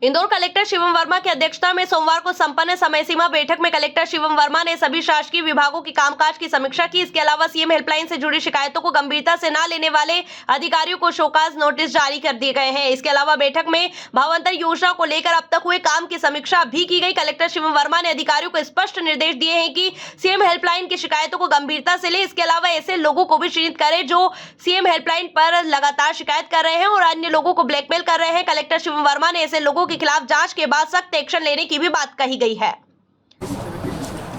Indore collector Shivam Verma की अध्यक्षता में सोमवार को संपन्न समय सीमा बैठक में कलेक्टर शिवम वर्मा ने सभी शासकीय विभागों की कामकाज की समीक्षा की। इसके अलावा सीएम हेल्पलाइन से जुड़ी शिकायतों को गंभीरता से न लेने वाले अधिकारियों को शोकाज नोटिस जारी कर दिए गए हैं। इसके अलावा बैठक में भावांतर योजना को लेकर अब तक हुए काम की समीक्षा भी की गई। कलेक्टर शिवम वर्मा ने अधिकारियों को स्पष्ट निर्देश दिए हैं कि सीएम हेल्पलाइन की शिकायतों को गंभीरता से ले। इसके अलावा ऐसे लोगों को भी चिन्हित करें जो सीएम हेल्पलाइन पर लगातार शिकायत कर रहे हैं और अन्य लोगों को ब्लैकमेल कर रहे हैं। कलेक्टर शिवम वर्मा ने ऐसे लोगों के खिलाफ जांच के बाद सख्त एक्शन लेने की भी बात कही गई है।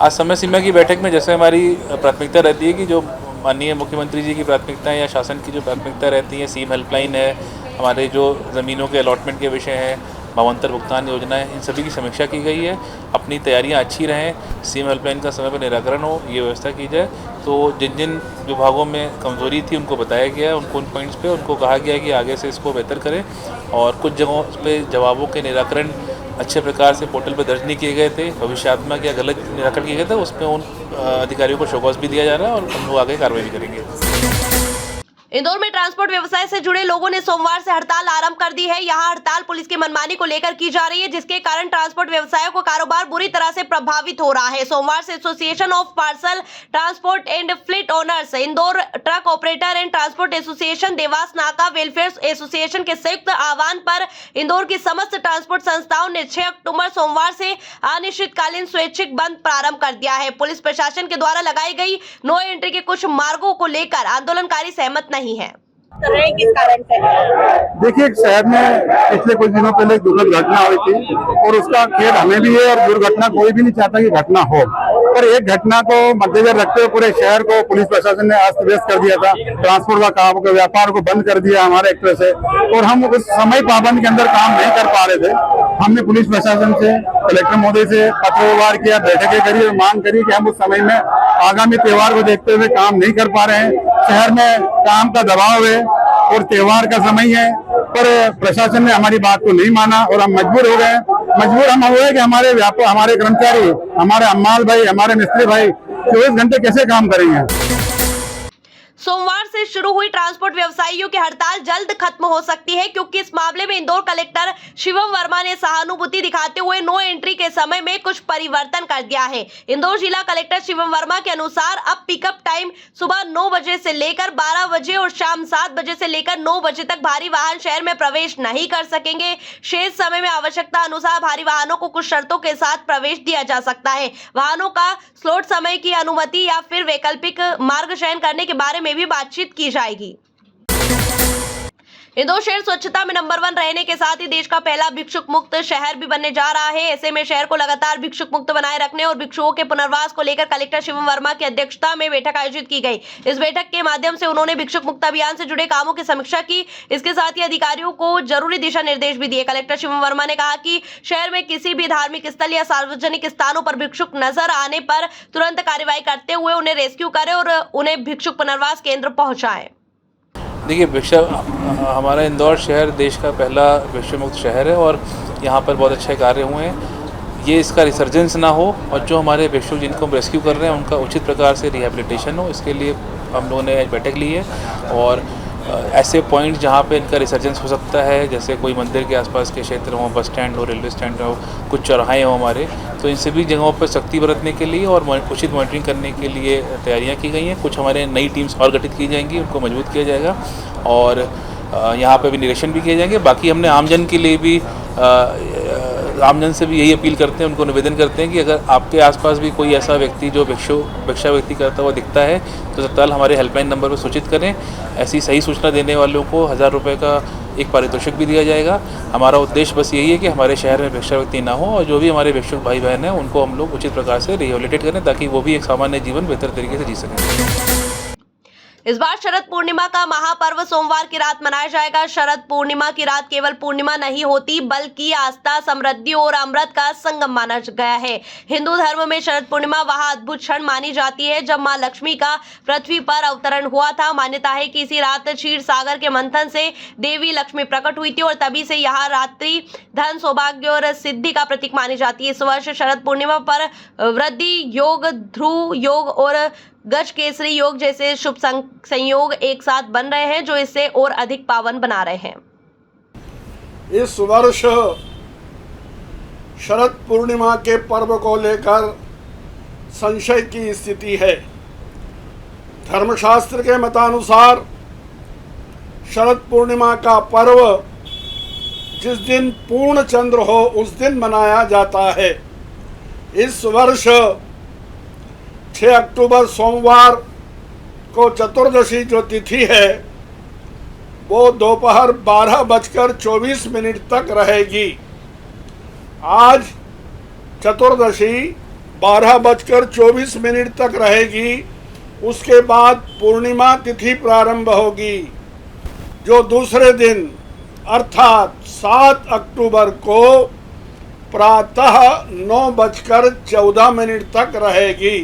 आज समय सीमा की बैठक में जैसे हमारी प्राथमिकता रहती है कि जो माननीय मुख्यमंत्री जी की प्राथमिकता या शासन की जो प्राथमिकता रहती है, सीएम हेल्पलाइन है, हमारे जो ज़मीनों के अलॉटमेंट के विषय हैं, भावांतर भुगतान योजना है, इन सभी की समीक्षा की गई है। अपनी तैयारियां अच्छी रहें, सीएम हेल्पलाइन का समय पर निराकरण हो, ये व्यवस्था की जाए। तो जिन जिन विभागों में कमज़ोरी थी उनको बताया गया है, उनको उन पॉइंट्स पे उनको कहा गया है कि आगे से इसको बेहतर करें। और कुछ जगहों पे जवाबों के निराकरण अच्छे प्रकार से पोर्टल पर दर्ज नहीं किए गए थे, भविष्यात्मक या गलत निराकरण किए गए थे, उसमें उन अधिकारियों को शोकॉज भी दिया जा रहा है और हम लोग आगे कार्रवाई भी करेंगे। इंदौर में ट्रांसपोर्ट व्यवसाय से जुड़े लोगों ने सोमवार से हड़ताल आरंभ कर दी है। यहां हड़ताल पुलिस की मनमानी को लेकर की जा रही है, जिसके कारण ट्रांसपोर्ट व्यवसायों को कारोबार बुरी तरह से प्रभावित हो रहा है। सोमवार से association of parcel transport and fleet owners, Indore truck operator and transport association, Dewas नाका वेलफेयर एसोसिएशन के संयुक्त आह्वान पर इंदौर की समस्त ट्रांसपोर्ट संस्थाओं ने 6 अक्टूबर सोमवार से अनिश्चितकालीन स्वैच्छिक बंद प्रारंभ कर दिया है। पुलिस प्रशासन के द्वारा लगाई गई नो एंट्री के कुछ मार्गों को लेकर आंदोलनकारी सहमत नहीं है। किस कारण से? देखिए, शहर में पिछले कुछ दिनों पहले एक दुखद घटना हुई थी और उसका खेद हमें भी है और दुर्घटना कोई भी नहीं चाहता कि घटना हो, पर एक घटना को मद्देनजर रखते हुए पूरे शहर को पुलिस प्रशासन ने अस्त व्यस्त कर दिया था। ट्रांसपोर्ट का काम के व्यापार को बंद कर दिया हमारे एक तरह से, और हम उस समय पाबंद के अंदर काम नहीं कर पा रहे थे। हमने पुलिस प्रशासन से, कलेक्टर महोदय से पत्र व्यवहार किया, बैठकें करी और मांग करी कि हम उस समय में आगामी त्योहार को देखते हुए काम नहीं कर पा रहे हैं। शहर में काम का दबाव है और त्योहार का समय है, पर प्रशासन ने हमारी बात को नहीं माना और हम मजबूर हो गए। मजबूर हम हुए कि हमारे कर्मचारी, हमारे अम्माल भाई, हमारे मिस्त्री भाई 24 घंटे कैसे काम करेंगे। सोमवार से शुरू हुई ट्रांसपोर्ट व्यवसायियों की हड़ताल जल्द खत्म हो सकती है, क्योंकि इस मामले में इंदौर कलेक्टर शिवम वर्मा ने सहानुभूति दिखाते हुए नो एंट्री के समय में कुछ परिवर्तन कर दिया है। इंदौर जिला कलेक्टर शिवम वर्मा के अनुसार अब पिकअप टाइम सुबह 9 बजे से लेकर 12 बजे और शाम 7 बजे से लेकर 9 बजे तक भारी वाहन शहर में प्रवेश नहीं कर सकेंगे। शेष समय में आवश्यकता अनुसार भारी वाहनों को कुछ शर्तों के साथ प्रवेश दिया जा सकता है। वाहनों का स्लॉट समय की अनुमति या फिर वैकल्पिक मार्ग चयन करने के बारे में भी बातचीत की जाएगी। इंदौर शहर स्वच्छता में नंबर 1 रहने के साथ ही देश का पहला भिक्षुक मुक्त शहर भी बनने जा रहा है। ऐसे में शहर को लगातार भिक्षुक मुक्त बनाए रखने और भिक्षुओं के पुनर्वास को लेकर कलेक्टर शिवम वर्मा की अध्यक्षता में बैठक आयोजित की गई। इस बैठक के माध्यम से उन्होंने भिक्षुक मुक्त अभियान से जुड़े कामों की समीक्षा की। इसके साथ ही अधिकारियों को जरूरी दिशा निर्देश भी दिए। कलेक्टर शिवम वर्मा ने कहा कि शहर में किसी भी धार्मिक स्थल या सार्वजनिक स्थानों पर भिक्षुक नजर आने पर तुरंत कार्रवाई करते हुए उन्हें रेस्क्यू करें और उन्हें भिक्षुक पुनर्वास केंद्र पहुंचाएं। देखिए, हमारा इंदौर शहर देश का पहला भिक्षु मुक्त शहर है और यहाँ पर बहुत अच्छे कार्य हुए हैं। ये इसका रिसर्जेंस ना हो और जो हमारे भिक्षु जिनको हम रेस्क्यू कर रहे हैं उनका उचित प्रकार से रिहेबिलिटेशन हो, इसके लिए हम लोगों ने बैठक ली है। और ऐसे पॉइंट जहाँ पे इनका रिसर्जेंस हो सकता है, जैसे कोई मंदिर के आसपास के क्षेत्र हो, बस स्टैंड हो, रेलवे स्टैंड हो, कुछ चौराहे हो हमारे, तो इन सभी जगहों पर सख्ती बरतने के लिए और उचित मॉनिटरिंग करने के लिए तैयारियां की गई हैं। कुछ हमारे नई टीम्स और गठित की जाएंगी, उनको मजबूत किया जाएगा और यहाँ पे भी निरीक्षण भी किए जाएंगे। बाकी हमने आमजन के लिए भी आमजन से भी यही अपील करते हैं, उनको निवेदन करते हैं कि अगर आपके आसपास भी कोई ऐसा व्यक्ति जो भिक्षा व्यक्ति करता हुआ दिखता है तो तत्काल हमारे हेल्पलाइन नंबर पर सूचित करें। ऐसी सही सूचना देने वालों को 1000 रुपये का एक पारितोषिक भी दिया जाएगा। हमारा उद्देश्य बस यही है कि हमारे शहर में भिक्षा व्यक्ति ना हो और जो भी हमारे भिक्षुक भाई बहन हैं उनको हम लोग उचित प्रकार से रिहेबिलिटेट करें ताकि वो भी एक सामान्य जीवन बेहतर तरीके से जी सकें। इस बार शरद पूर्णिमा का महापर्व सोमवार की रात मनाया जाएगा। शरद पूर्णिमा की रात केवल पूर्णिमा नहीं होती बल्कि आस्था, समृद्धि और अमृत का संगम माना गया है। हिंदू धर्म में शरद पूर्णिमा वह अद्भुत क्षण मानी जाती है जब मां लक्ष्मी का पृथ्वी पर अवतरण हुआ था। मान्यता है कि इसी रात क्षीर सागर के मंथन से देवी लक्ष्मी प्रकट हुई थी और तभी से यह रात्रि धन, सौभाग्य और सिद्धि का प्रतीक मानी जाती है। इस वर्ष शरद पूर्णिमा पर वृद्धि योग, ध्रुव योग और गज केसरी योग जैसे शुभ संयोग एक साथ बन रहे हैं जो इसे और अधिक पावन बना रहे हैं। इस वर्ष शरद पूर्णिमा के पर्व को लेकर संशय की स्थिति है। धर्मशास्त्र के मतानुसार शरद पूर्णिमा का पर्व जिस दिन पूर्ण चंद्र हो उस दिन मनाया जाता है। इस वर्ष 6 अक्टूबर सोमवार को चतुर्दशी जो तिथि है वो दोपहर 12:24 तक रहेगी। आज चतुर्दशी 12:24 तक रहेगी। उसके बाद पूर्णिमा तिथि प्रारंभ होगी, जो दूसरे दिन अर्थात 7 अक्टूबर को प्रातः 9:14 तक रहेगी।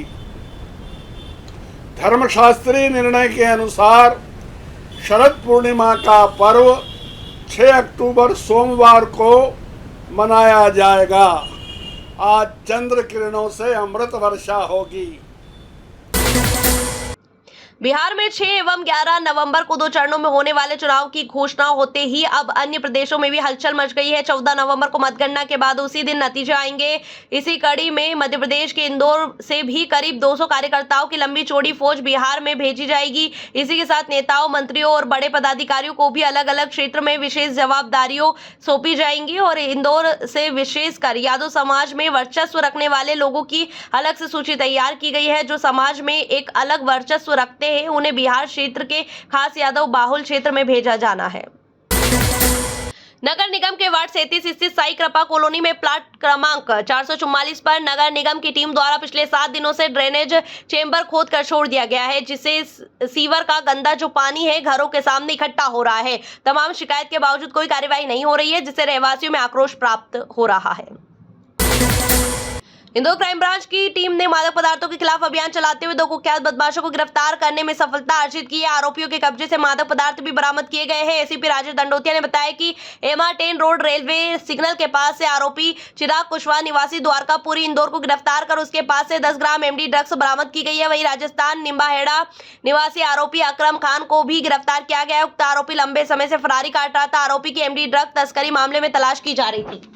धर्मशास्त्रीय निर्णय के अनुसार शरद पूर्णिमा का पर्व 6 अक्टूबर सोमवार को मनाया जाएगा। आज चंद्र किरणों से अमृत वर्षा होगी। बिहार में 6 एवं 11 नवंबर को 2 चरणों में होने वाले चुनाव की घोषणा होते ही अब अन्य प्रदेशों में भी हलचल मच गई है। 14 नवंबर को मतगणना के बाद उसी दिन नतीजे आएंगे। इसी कड़ी में मध्य प्रदेश के इंदौर से भी करीब 200 कार्यकर्ताओं की लंबी चौड़ी फौज बिहार में भेजी जाएगी। इसी के साथ नेताओं, मंत्रियों और बड़े पदाधिकारियों को भी अलग अलग क्षेत्र में विशेष जवाबदारियों सौंपी जाएंगी और इंदौर से विशेषकर यादव समाज में वर्चस्व रखने वाले लोगों की अलग से सूची तैयार की गई है। जो समाज में एक अलग वर्चस्व रखते हैं उन्हें बिहार क्षेत्र के खास यादव बाहुल क्षेत्र में भेजा जाना है। नगर निगम के वार्ड 37 स्थित साई कृपा कॉलोनी में प्लाट क्रमांक 444 पर नगर निगम की टीम द्वारा पिछले 7 दिनों से ड्रेनेज चेंबर खोद कर छोड़ दिया गया है, जिससे सीवर का गंदा जो पानी है घरों के सामने इकट्ठा हो रहा है। तमाम शिकायत के बावजूद कोई कार्रवाई नहीं हो रही है, जिससे रहवासियों में आक्रोश प्राप्त हो रहा है। इंदौर क्राइम ब्रांच की टीम ने मादक पदार्थों के खिलाफ अभियान चलाते हुए 2 कुख्यात बदमाशों को गिरफ्तार करने में सफलता अर्जित की है। आरोपियों के कब्जे से मादक पदार्थ भी बरामद किए गए हैं। एसीपी राजेश दंडोतिया ने बताया कि MR10 रोड रेलवे सिग्नल के पास से आरोपी चिराग कुशवाहा निवासी द्वारकापुरी इंदौर को गिरफ्तार कर उसके पास से 10 ग्राम MD ड्रग्स बरामद की गई है। वहीं राजस्थान निम्बाहेड़ा निवासी आरोपी अकरम खान को भी गिरफ्तार किया गया है। उक्त आरोपी लंबे समय से फरारी काट रहा था। आरोपी की MD ड्रग तस्करी मामले में तलाश की जा रही थी।